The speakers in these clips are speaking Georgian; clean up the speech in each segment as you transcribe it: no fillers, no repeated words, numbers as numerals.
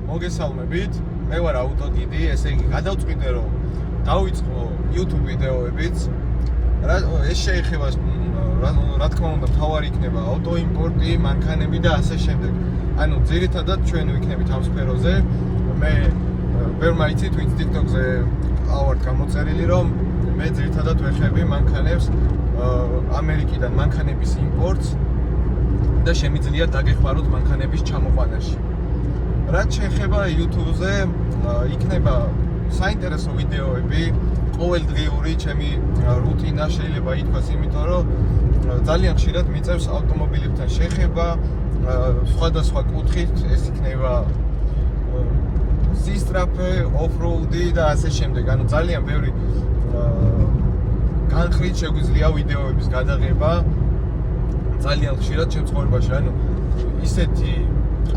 მოგესალმებით. მე ვარ ავტოგიდი, ესე იგი გადავწყვიტე რომ დავიწყო YouTube ვიდეოებიც. ეს შეეხება რა თქმა უნდა მთავარი იქნება ავტოიმპორტი, მანქანები და ასე შემდეგ. ანუ ძირითადად ჩვენ ვიქნებით ამ სფეროზე. მე ვერ მაიცით ვინც TikTok-ზე ავართ გამოწერილი რომ მე ძირითადად ვეხები მანქანებს ამერიკიდან მანქანების იმპორტს და შემიძლია დაგეხმაროთ მანქანების ჩამოყვანაში. რაც შეეხება YouTube-ზე იქნება საინტერესო ვიდეოები, ყოველდღიური ჩემი რუტინა შეიძლება ითქვას, იმიტომ რომ ძალიან ხშირად მიწევს ავტომობილებთან შეხება, სხვადასხვა კუთხით, ეს იქნება სისტრაფე, off-road-ი და ასე შემდეგ. ანუ ძალიან ბევრი განხრით შეგვიძლია ვიდეოების გადაღება ძალიან ხშირად ჩემს ცხოვრებაში. ანუ ისეთი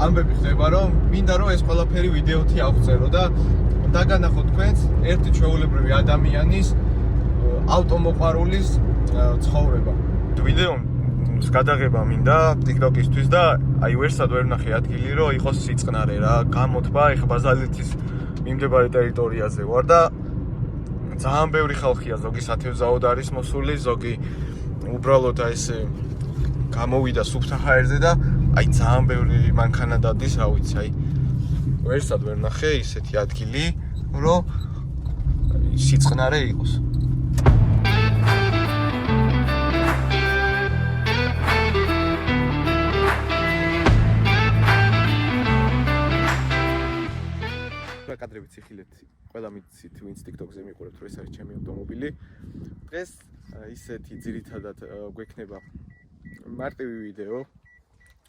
ამბები ხდება, რომ მინდა რომ ეს ყველაფერი ვიდეოთი აღწერო და დაგანახოთ თქვენს ერთი ჩვეულებრივი ადამიანის ავტომოყვარულის ცხოვრება. ვიდეოს გადაღება მინდა TikTok-ისთვის და აი ვერსად ვერ ვნახე ადგილი რომ იყოს სიწყნარე რა, გამოთბა, ეხლა ბაზალეთის მიმდებარე ტერიტორიაზე ვარ და ძალიან ბევრი ხალხია, ზოგი სათევზაოდ არის მოსული, ზოგი უბრალოდ აი ესე გამოვიდა სუფთა ჰაერზე და აი ძალიან ბევრი მანქანა დადის, რა ვიცი, აი ვერსად ვერ ვნახე ისეთი ადგილი, რომ სიწყნარე იყოს. კადრებით იხილეთ, ყველა მიცით, ვინც TikTok-ზე მიყურებთ, რომ ეს არის ჩემი ავტომობილი. დღეს ისეთი ძირითადად გვექნება მარტივი ვიდეო.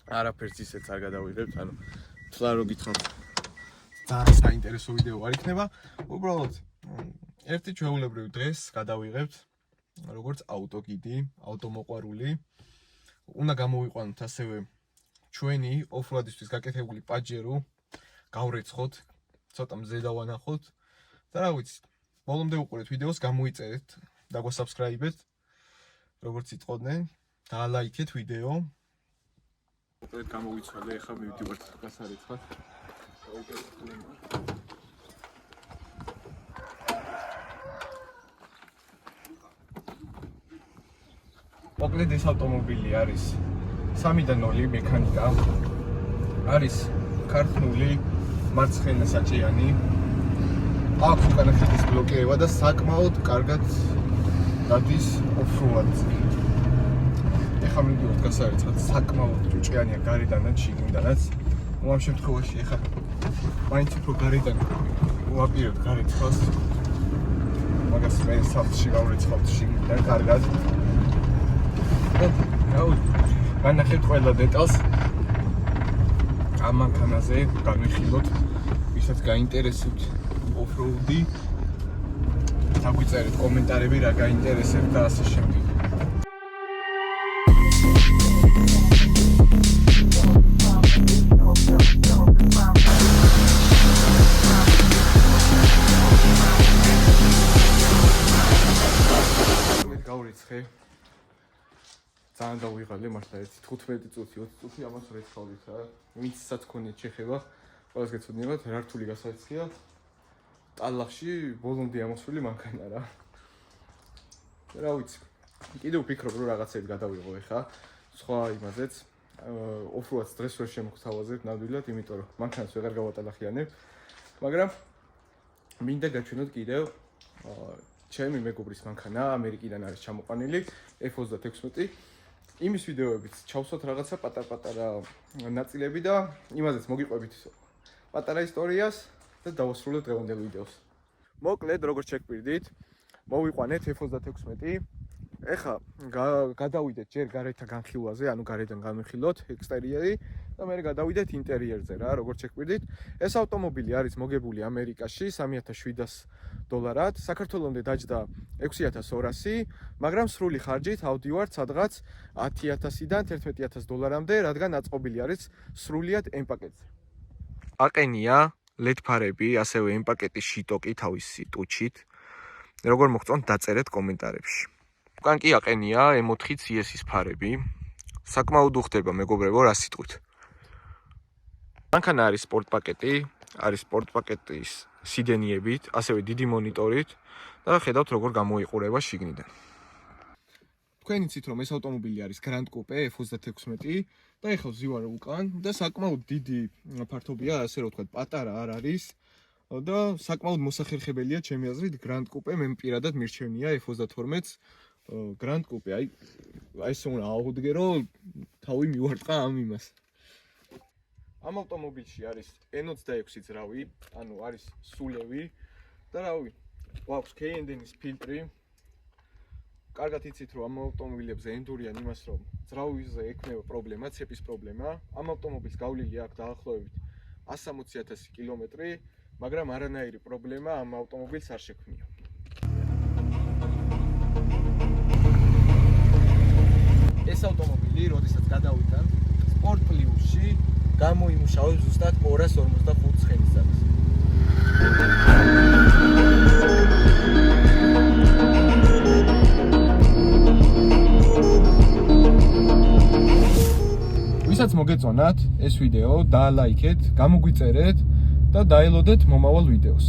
არაფერს ისეც არ გადავიღებთ, ანუ თლა რო გითხრათ ძალიან საინტერესო ვიდეო არ იქნება. უბრალოდ ერთი ჩვეულებრივი დღეს გადავიღებთ როგორც ავტოგიდი, ავტომოყვარული. უნდა გამოვიყვანოთ ასევე ჩვენი off-road-ისთვის გაკეთებული პაჯერო, გავრეცხოთ, ცოტა მზე დავანახოთ და რა ვიცი, ბოლომდე უყურეთ ვიდეოს, გამოიწერეთ, დაგვასაბსკრაიბეთ, როგორც იტყოდნენ, დაალაიქეთ ვიდეო. უყურეთ გამოვიცვალე, ახლა მივდივართ გასარეცხად. მოკლედ ეს ავტომობილი არის 3-0 მექანიკა. არის ქართული მარცხენა საჭიანი. აქვს უკანა ხიდის ბლოკირება და საკმაოდ კარგად დადის off-road-ზე. ეხლა მივდივართ გასარეცხად, საკმაოდ ჭუჭიანია გარედანაც, შიგნიდანაც. ამ შემთხვევაში ეხლა მაინც უფრო გარედან ვაპირებთ გარეცხავს. მაგას მე საფში გავრეცხავთ შიგნიდან კარგად. განახეთ ყველა დეტალს. ამ მანქანაზე განვიხილოთ, ვისაც გაინტერესებთ off-road-ი. დაგვიწერეთ კომენტარები რა გაინტერესებთ და ასე შემდეგ. გავრიცხე. ძალიან დავიღალე მართლა 15 წუთი, 20 წუთი ამას რეცხავდით რა. ვინცაც ქონიათ შეხება, ყველას გეცოდინებათ, რართული გასაცხია. ტალახში ბოლომდე ამოსული მანქანა რა. რა ვიცი. კიდევ ვფიქრობ რომ რაღაცები გადავიღო ეხა, სხვა იმაზეც. off-road-ს დღეს ვერ შემოგთავაზებ ნამდვილად, იმიტომ რომ მანქანას ვეღარ გავატალახიანებ. მაგრამ მინდა გაჩვენოთ კიდევ ჩემი მეგობრის მანქანა, ამერიკიდან არის ჩამოყვანილი, F-36. იმის ვიდეოებიც ჩავსვათ რაღაცა პატარ-პატარა ნაწილები და იმაზეც მოგიყვებით პატარა ისტორიას და დავასრულოთ დღევანდელ ვიდეოს. მოკლედ, როგორც შეგპირდით, მოვიყვანეთ F-36. ეხლა გადავიდეთ ჯერ გარეთა განხილვაზე, ანუ გარედან განვიხილოთ ექსტერიერი და მე გადავიდეთ ინტერიერზე რა, როგორც შეგპირდით. ეს ავტომობილი არის მოგებული ამერიკაში $3,700, საქართველოსამდე დაჯდა 6,200, მაგრამ სრული ხარჯით ავდივართ სადღაც $10,000-დან $11,000-მდე, რადგან აწყობილი არის სრულიად M პაკეტზე. აყენია LED ფარები, ასევე M პაკეტის შიტოკი თავისი ტუჩით. როგორ მოგწონთ დაწერეთ კომენტარებში. უკან კი აყენია M4 CS-ის ფარები. საკმაოდ უხდება მეგობრებო, რა სიტყვით. მანქანა არის სპორტ პაკეტი, არის სპორტ პაკეტის სიდენიებით, ასევე დიდი მონიტორით და ხედავთ როგორ გამოიყურება შიგნიდან. თქვენ იცით რომ ეს ავტომობილი არის Grand Coupe F36 და ეხლა ვზივარ უკან და საკმაოდ დიდი ფართობია, ასე რომ ვთქვათ, პატარა არ არის და საკმაოდ მოსახერხებელია ჩემი აზრით Grand Coupe, მე პირადად მირჩენია F32-ს Grand Coupe. აი ესე უნდა აღვდგე რომ თავი მივარტყა ამ იმას. ამ ავტომობილში არის N26 ძრავი, ანუ არის სულევი და რავი, გვაქვს K&N-ის ფილტრი. კარგად იცით რომ ამ ავტომობილებზე ენდურიან იმას რომ ძრავებზე ექმნება პრობლემა, ცეპის პრობლემა. ამ ავტომობილს გავლილი აქვს დაახლოებით 160,000 კილომეტრი, მაგრამ არანაირი პრობლემა ამ ავტომობილს არ შექმნია. ეს ავტომობილი, როდესაც გადავიდან Sport Plus-ში, გამოიმუშავებს ზუსტად 245 ცხენისძაბს. ვისაც მოგეწონათ ეს ვიდეო, დაალაიქეთ, გამოგვიწერეთ და დაელოდეთ მომავალ ვიდეოს.